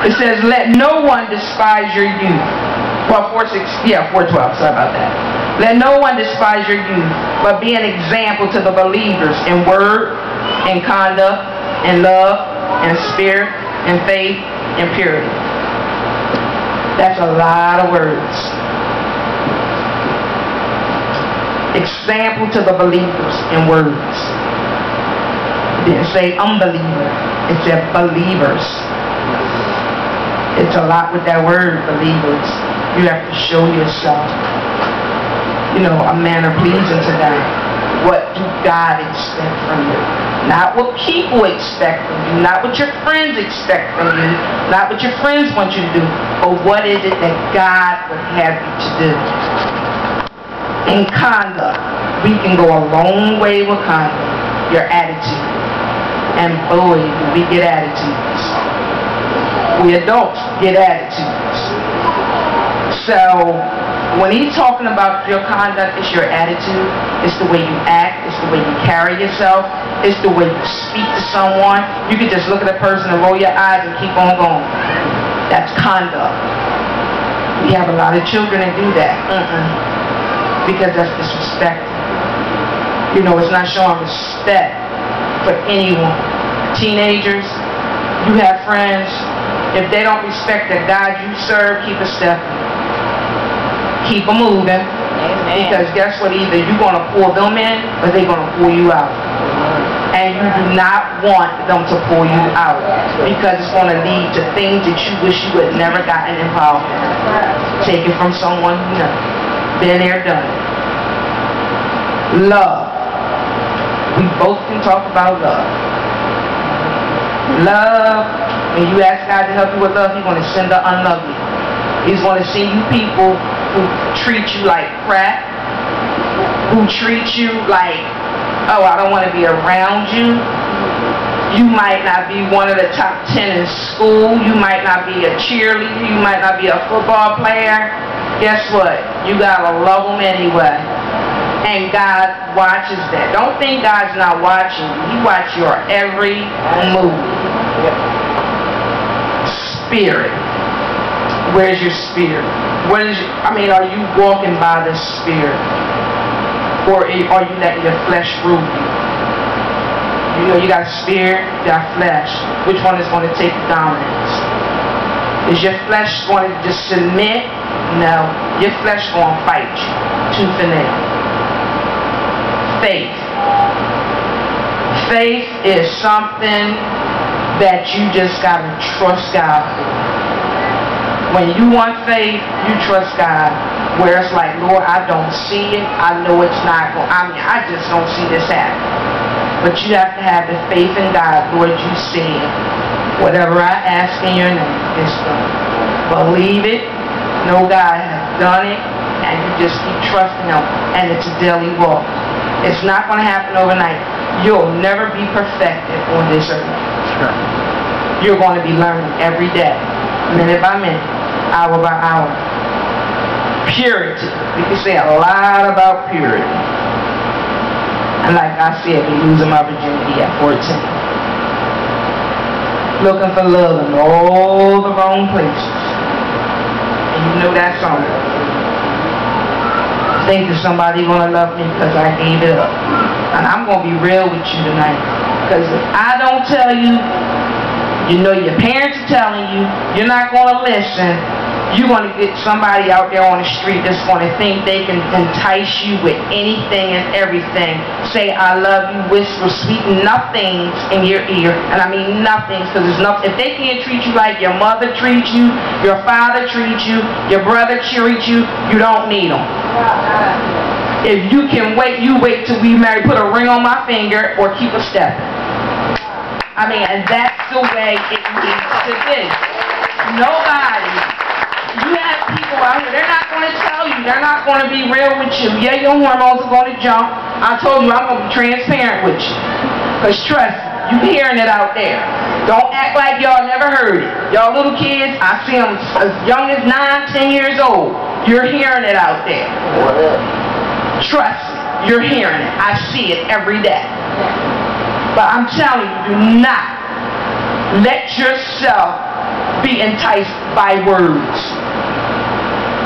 It says, let no one despise your youth. Well, 4:12, sorry about that. Let no one despise your youth, but be an example to the believers in word, in conduct, in love, in spirit, in faith, in purity. That's a lot of words. Example to the believers in words. It didn't say unbeliever. It said believers. It's a lot with that word, believers. You have to show yourself, a manner pleasing to God. What do God expect from you? Not what people expect from you, not what your friends expect from you, not what your friends want you to do, but what is it that God would have you to do? In conduct, we can go a long way with conduct. Your attitude. And boy, do we get attitudes. We adults get attitudes. So, when he's talking about your conduct, it's your attitude, it's the way you act, it's the way you carry yourself, it's the way you speak to someone. You can just look at a person and roll your eyes and keep on going. That's conduct. We have a lot of children that do that. Because that's disrespectful. It's not showing respect for anyone. Teenagers, you have friends. If they don't respect the God you serve, keep a step. Keep them moving. Amen. Because guess what? Either you're going to pull them in or they're going to pull you out. And you do not want them to pull you out because it's going to lead to things that you wish you had never gotten involved in. Take it from someone you know. Been there, done it. Love. We both can talk about love. Love, when you ask God to help you with love, He's going to send the unlovely. He's going to send you people who treat you like crap, who treat you like, oh, I don't want to be around you. You might not be one of the top 10 in school. You might not be a cheerleader. You might not be a football player. Guess what? You got to love them anyway. And God watches that. Don't think God's not watching you. He watches your every move. Spirit. Where's your spirit? Are you walking by the Spirit? Or are you letting your flesh rule you? You got spirit, you got flesh. Which one is going to take the dominance? Is your flesh going to just submit? No. Your flesh is going to fight you. Tooth and nail. Faith. Faith is something that you just got to trust God for. When you want faith, you trust God. Where it's like, Lord, I don't see it. I know it's not going. I just don't see this happen. But you have to have the faith in God. Lord, you said, whatever I ask in your name, it's done. Believe it. Know God has done it. And you just keep trusting Him. And it's a daily walk. It's not going to happen overnight. You'll never be perfected on this earth. Sure. You're going to be learning every day, minute by minute, hour by hour. Purity. We can say a lot about purity. And like I said, me losing my virginity at 14. Looking for love in all the wrong places. And you know that song. Thinking somebody gonna love me because I gave it up. And I'm gonna be real with you tonight. Because if I don't tell you, your parents are telling you, you're not gonna listen. You're going to get somebody out there on the street that's going to think they can entice you with anything and everything. Say, I love you, whisper sweet nothings in your ear. And I mean nothings, because there's nothing. If they can't treat you like your mother treats you, your father treats you, your brother treats you, you don't need them. If you can wait, you wait till we marry, put a ring on my finger, or keep a step. And that's the way it needs to be. Nobody. You have people out here, they're not going to tell you. They're not going to be real with you. Yeah, your hormones are going to jump. I told you I'm going to be transparent with you. Because trust me, you're hearing it out there. Don't act like y'all never heard it. Y'all little kids, I see them as young as 9, 10 years old. You're hearing it out there. Trust me, you're hearing it. I see it every day. But I'm telling you, do not let yourself be enticed by words.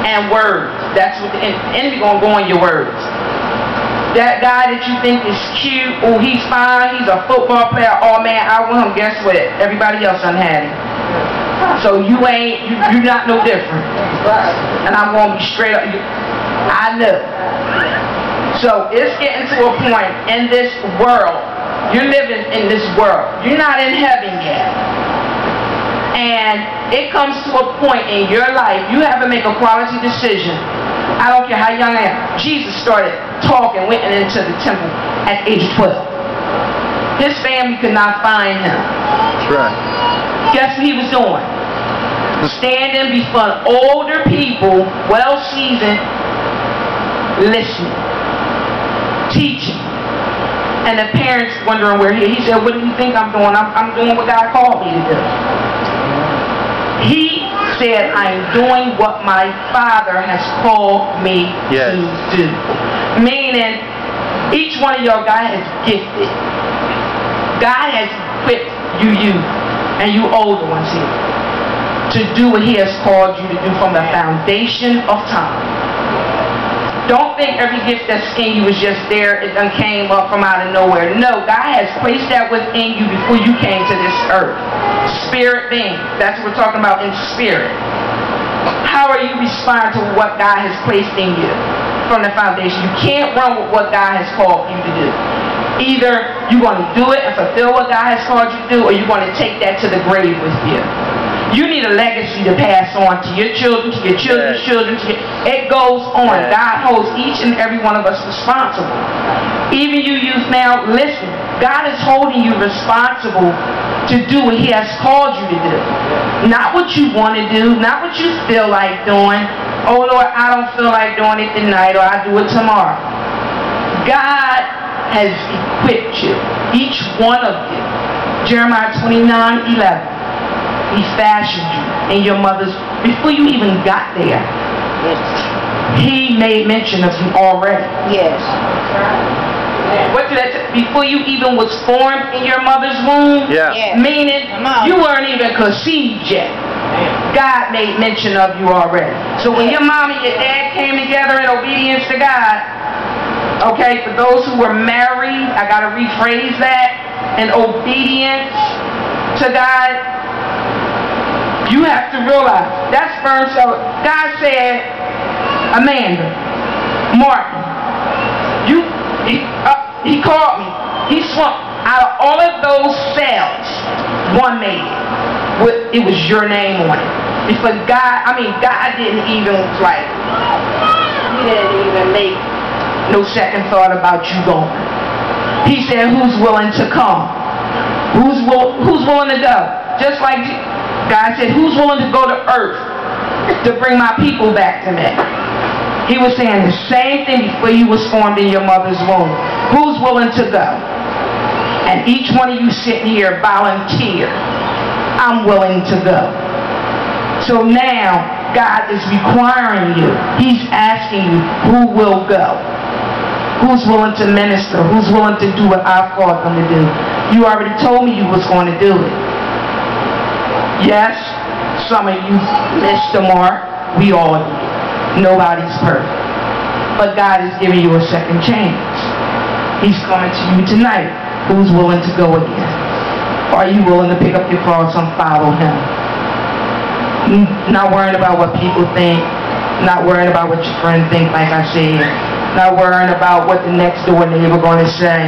And words. That's what the enemy gonna go on your words. That guy that you think is cute, oh, he's fine, he's a football player, oh man, I want him, guess what? Everybody else done had him. So you're not no different. And I'm gonna be straight up, I know. So it's getting to a point in this world, you're living in this world, you're not in heaven yet. And it comes to a point in your life, you have to make a quality decision. I don't care how young I am. Jesus started talking, went into the temple at age 12. His family could not find him. That's right. Guess what he was doing? Standing before older people, well seasoned, listening, teaching. And the parents wondering where he said, what do you think I'm doing? I'm doing what God called me to do. He said, I'm doing what my Father has called me to do. Meaning, each one of y'all, God has gifted. God has equipped you and you older ones here, to do what He has called you to do from the foundation of time. Don't think every gift that's in you is just there, it done came up from out of nowhere. No, God has placed that within you before you came to this earth. Spirit being. That's what we're talking about in spirit. How are you responding to what God has placed in you from the foundation? You can't run with what God has called you to do. Either you're going to do it and fulfill what God has called you to do, or you're going to take that to the grave with you. You need a legacy to pass on to your children, to your children's children. It goes on. God holds each and every one of us responsible. Even you youth now, listen. God is holding you responsible to do what He has called you to do. Not what you want to do, not what you feel like doing. Oh Lord, I don't feel like doing it tonight, or I'll do it tomorrow. God has equipped you, each one of you. Jeremiah 29:11. He fashioned you in your mother's, before you even got there. Yes. He made mention of you already. Yes. What did that before you even was formed in your mother's womb? Yeah. Yes. Meaning you weren't even conceived yet. God made mention of you already. So when your mom and your dad came together in obedience to God, okay, for those who were married, I gotta rephrase that, in obedience to God, you have to realize that sperm cell. God said, Amanda, Martin, He called me. He swung out of all of those cells, one made it. It was your name on it. Because God didn't even He didn't even make no second thought about you going. He said, who's willing to come? Who's willing to go? Just like God said, who's willing to go to earth to bring my people back to me? He was saying the same thing before you was formed in your mother's womb. Who's willing to go? And each one of you sitting here volunteer. I'm willing to go. So now God is requiring you. He's asking you, who will go? Who's willing to minister? Who's willing to do what I've called them to do? You already told me you was going to do it. Yes, some of you missed the mark. We all did. Nobody's perfect. But God is giving you a second chance. He's coming to you tonight. Who's willing to go again? Are you willing to pick up your cross and follow Him? Not worrying about what people think. Not worrying about what your friends think, like I said. Not worrying about what the next door neighbor going to say.